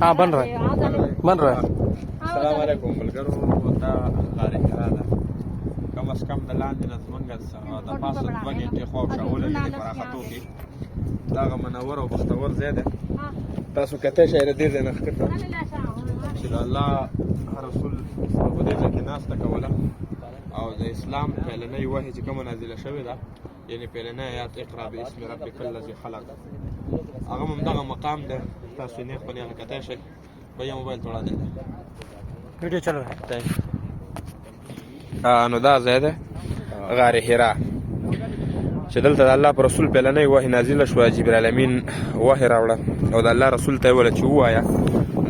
हाँ बन रहा है बन रहा है। السلام عليكم ملګرو دا غار حرا ده کم از کم د لاندې نه زمونږ د پاسه 2 غنټې خوا شاوله دي په راختو کې دغه منور او بختور ځای ده تاسو کته شئ د دې ځای نه ښکته چې د الله رسول په دې ځای کې ناسته کوله او د اسلام پیلنۍ وحی چې کومه نازله شوې ده یعنی پیلنۍ آیات اقرا باسم ربک الذی خلق هغه هم دغه مقام ده تاسو نه خو نه کته شئ भैया मोबाइल थोड़ा दे वीडियो चल रहा है। نو دا ځای ده غار حرا چې دلته د الله پر رسول پیلنۍ وحی نازله شوه جبرائیل امین وحی راوړه او د الله رسول ته یې ویله چې ووایه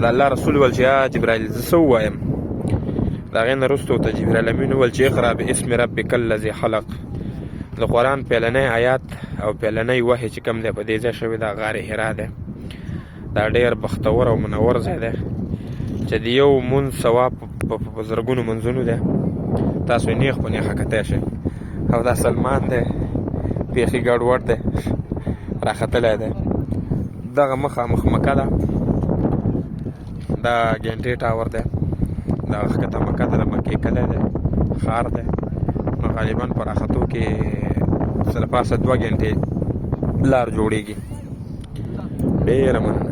د الله رسول ویل چې یا جبرائیل زه څه ووایم د هغې نه وروسته ورته جبرائیل امین وویل چې اقرا باسم ربک الذي خلق د قرآن پیلنۍ آیات او پیلنۍ وحی چې کوم دی په دې ځای شوی دا غار حرا دی دا ډېر بختور او منور ځای دی چې د یو مونځ ثواب په زرګونو منځونو دی تاسو یې نیغ په نیغه کتی شئ او دا سلمان دی بیخي ګډوډ دی راختلی دی دغه مخامخ مکه ده دا ګینټې ټاور دی دغه ښکته مکه ده د مکې کلی دی ښار دی نو غالبا په راختو کې څه له پاسه 2 غنټې لار جوړېږي ډېره مننه